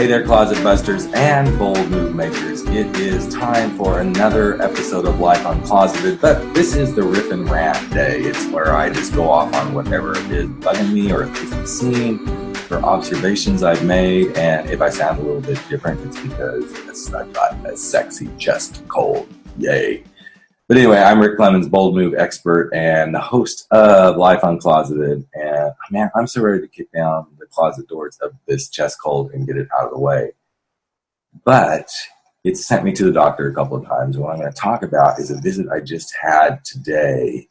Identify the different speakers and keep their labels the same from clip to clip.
Speaker 1: Hey there, closet busters and bold move makers. It is time for another episode of Life Uncloseted, but this is the Riff and Rant day. It's where I just go off on whatever it is bugging me or things I've seen or observations I've made, and if I sound a little bit different, it's because I've got a sexy chest cold. Yay. But anyway, I'm Rick Clemons, bold move expert and the host of Life Uncloseted, and man, I'm so ready to kick down the closet doors of this chest cold and get it out of the way. But it sent me to the doctor a couple of times. What I'm going to talk about is a visit I just had today.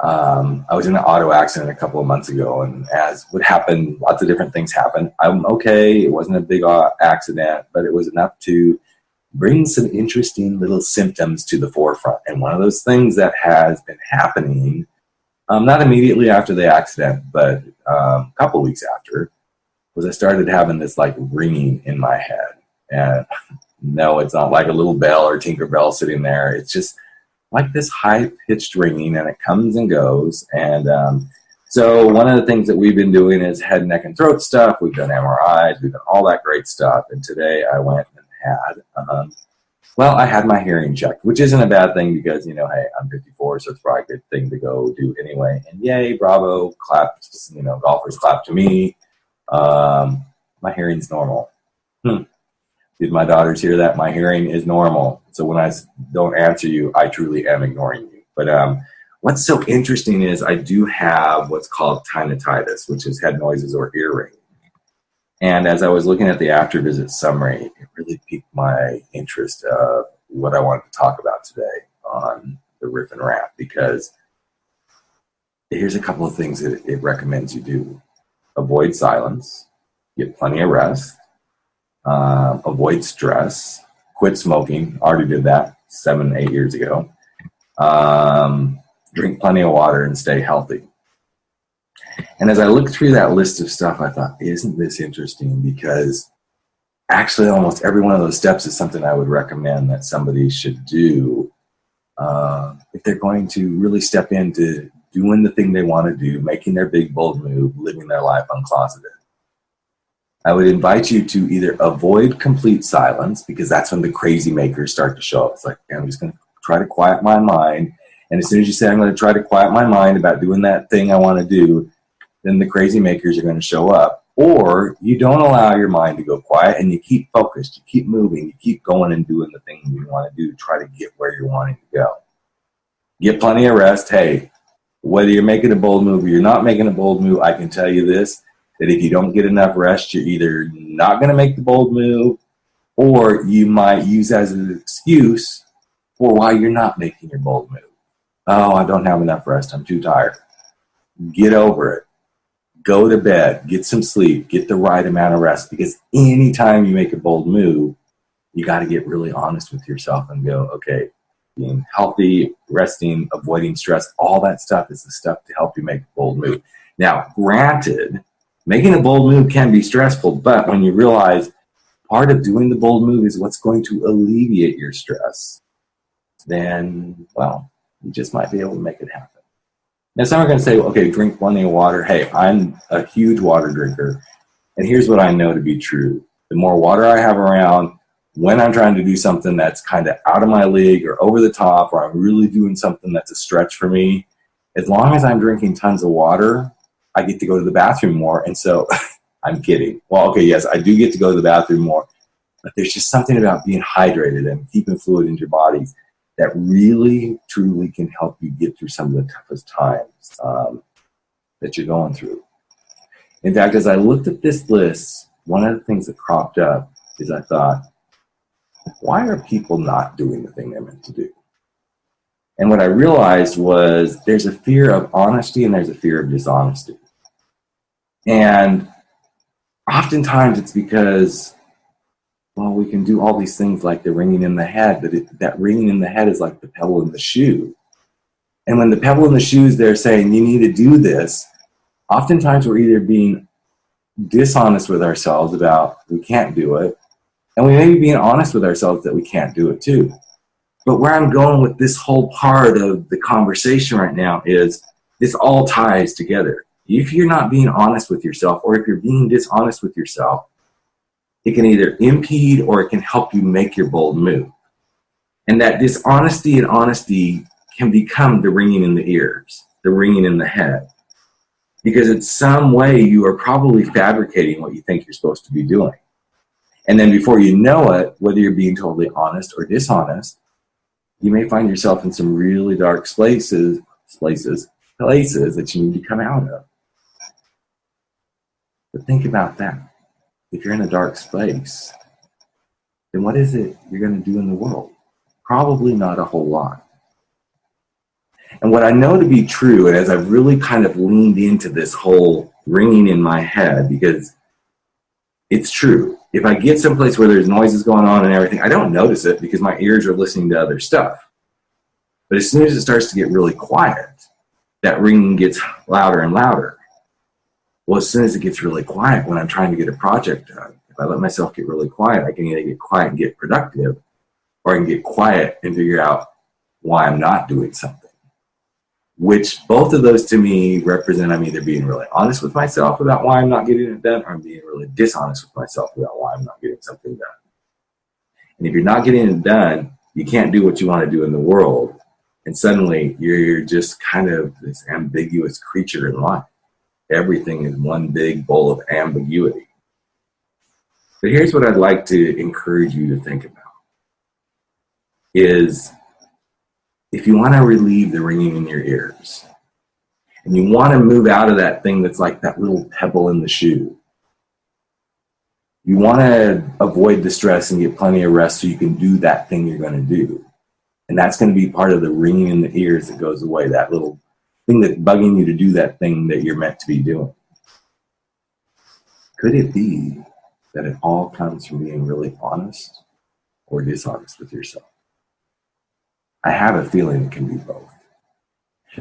Speaker 1: I was in an auto accident a couple of months ago, and as would happen, lots of different things happened. I'm okay. It wasn't a big accident, but it was enough to bring some interesting little symptoms to the forefront. And one of those things that has been happening, not immediately after the accident, but a couple of weeks after, was I started having this like ringing in my head. And no, it's not like a little bell or Tinkerbell sitting there. It's just like this high-pitched ringing, and it comes and goes. And so one of the things that we've been doing is head, neck, and throat stuff. We've done MRIs. We've done all that great stuff. And today I went and I had my hearing checked, which isn't a bad thing because, hey, I'm 54, so it's probably a good thing to go do anyway. And yay, bravo, clap, golfers clap to me. My hearing's normal. Did my daughters hear that? My hearing is normal. So when I don't answer you, I truly am ignoring you. But what's so interesting is I do have what's called tinnitus, which is head noises or ear ringing. And as I was looking at the after-visit summary, it really piqued my interest of what I wanted to talk about today on the Riff and Rant, because here's a couple of things that it recommends you do. Avoid silence, get plenty of rest, avoid stress, quit smoking, already did that 7-8 years ago, drink plenty of water, and stay healthy. And as I looked through that list of stuff, I thought, isn't this interesting? Because actually almost every one of those steps is something I would recommend that somebody should do if they're going to really step into doing the thing they want to do, making their big, bold move, living their life uncloseted. I would invite you to either avoid complete silence, because that's when the crazy makers start to show up. It's like, I'm just going to try to quiet my mind. And as soon as you say, I'm going to try to quiet my mind about doing that thing I want to do, then the crazy makers are going to show up. Or you don't allow your mind to go quiet and you keep focused, you keep moving, you keep going and doing the thing you want to do to try to get where you're wanting to go. Get plenty of rest. Hey, whether you're making a bold move or you're not making a bold move, I can tell you this, that if you don't get enough rest, you're either not going to make the bold move, or you might use as an excuse for why you're not making your bold move. Oh, I don't have enough rest. I'm too tired. Get over it. Go to bed. Get some sleep. Get the right amount of rest. Because anytime you make a bold move, you got to get really honest with yourself and go, okay, being healthy, resting, avoiding stress, all that stuff is the stuff to help you make a bold move. Now, granted, making a bold move can be stressful, but when you realize part of doing the bold move is what's going to alleviate your stress, then, well, you just might be able to make it happen. Now, some are going to say, okay, drink plenty of water. Hey, I'm a huge water drinker, and here's what I know to be true. The more water I have around, when I'm trying to do something that's kind of out of my league or over the top, or I'm really doing something that's a stretch for me, as long as I'm drinking tons of water, I get to go to the bathroom more. And so, I'm kidding. Well, okay, yes, I do get to go to the bathroom more, but there's just something about being hydrated and keeping fluid in your body that really, truly can help you get through some of the toughest times that you're going through. In fact, as I looked at this list, one of the things that cropped up is I thought, why are people not doing the thing they're meant to do? And what I realized was there's a fear of honesty and there's a fear of dishonesty. And oftentimes it's because, well, we can do all these things like the ringing in the head, but that ringing in the head is like the pebble in the shoe. And when the pebble in the shoe is there saying, you need to do this, oftentimes we're either being dishonest with ourselves about we can't do it, and we may be being honest with ourselves that we can't do it too. But where I'm going with this whole part of the conversation right now is this all ties together. If you're not being honest with yourself, or if you're being dishonest with yourself, It can either impede or it can help you make your bold move. And that dishonesty and honesty can become the ringing in the ears, the ringing in the head. Because in some way you are probably fabricating what you think you're supposed to be doing. And then before you know it, whether you're being totally honest or dishonest, you may find yourself in some really dark places that you need to come out of. But think about that. If you're in a dark space, then what is it you're going to do in the world? Probably not a whole lot. And what I know to be true, and as I've really kind of leaned into this whole ringing in my head, because it's true. If I get someplace where there's noises going on and everything, I don't notice it because my ears are listening to other stuff. But as soon as it starts to get really quiet, that ringing gets louder and louder. Well, as soon as it gets really quiet when I'm trying to get a project done, if I let myself get really quiet, I can either get quiet and get productive, or I can get quiet and figure out why I'm not doing something. Which both of those to me represent I'm either being really honest with myself about why I'm not getting it done, or I'm being really dishonest with myself about why I'm not getting something done. And if you're not getting it done, you can't do what you want to do in the world. And suddenly you're just kind of this ambiguous creature in life. Everything is one big bowl of ambiguity. But here's what I'd like to encourage you to think about is if you want to relieve the ringing in your ears and you want to move out of that thing that's like that little pebble in the shoe, you want to avoid the stress and get plenty of rest so you can do that thing you're going to do. And that's going to be part of the ringing in the ears that goes away, that little thing that's bugging you to do that thing that you're meant to be doing. Could it be that it all comes from being really honest or dishonest with yourself? I have a feeling it can be both.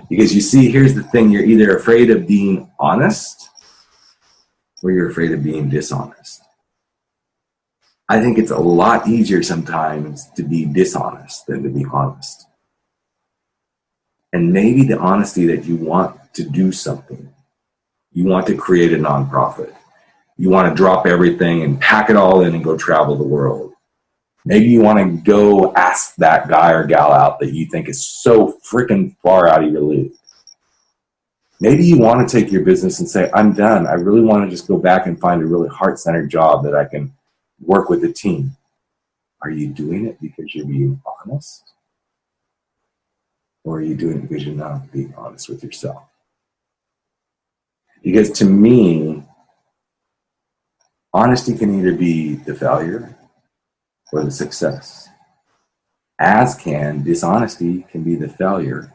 Speaker 1: Because you see, here's the thing, you're either afraid of being honest or you're afraid of being dishonest. I think it's a lot easier sometimes to be dishonest than to be honest. And maybe the honesty that you want to do something, you want to create a nonprofit, you want to drop everything and pack it all in and go travel the world. Maybe you want to go ask that guy or gal out that you think is so freaking far out of your league. Maybe you want to take your business and say, I'm done. I really want to just go back and find a really heart-centered job that I can work with a team. Are you doing it because you're being honest? Or are you doing it because you're not being honest with yourself? Because to me, honesty can either be the failure or the success. As can dishonesty can be the failure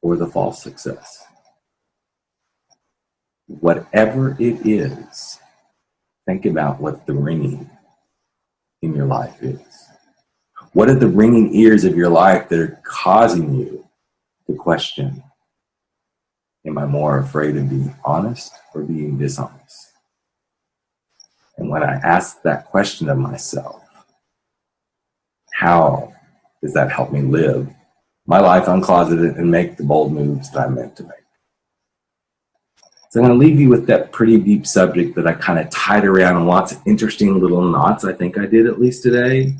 Speaker 1: or the false success. Whatever it is, think about what the ringing in your life is. What are the ringing ears of your life that are causing you to question, am I more afraid of being honest or being dishonest? And when I ask that question of myself, how does that help me live my life uncloseted and make the bold moves that I'm meant to make? So I'm going to leave you with that pretty deep subject that I kind of tied around in lots of interesting little knots. I think I did at least today.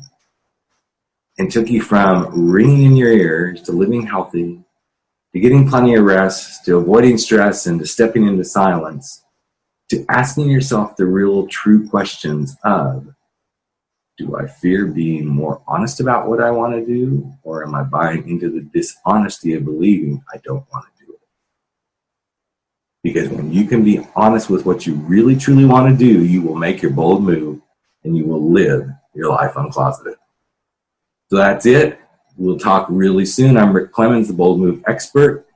Speaker 1: And took you from ringing in your ears to living healthy, to getting plenty of rest, to avoiding stress, and to stepping into silence, to asking yourself the real true questions of, do I fear being more honest about what I want to do, or am I buying into the dishonesty of believing I don't want to do it? Because when you can be honest with what you really truly want to do, you will make your bold move and you will live your life uncloseted. So that's it. We'll talk really soon. I'm Rick Clemons, the Bold Move expert,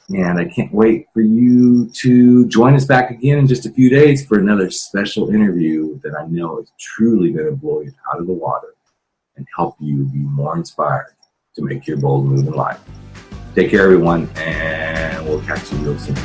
Speaker 1: and I can't wait for you to join us back again in just a few days for another special interview that I know is truly going to blow you out of the water and help you be more inspired to make your bold move in life. Take care, everyone, and we'll catch you real soon.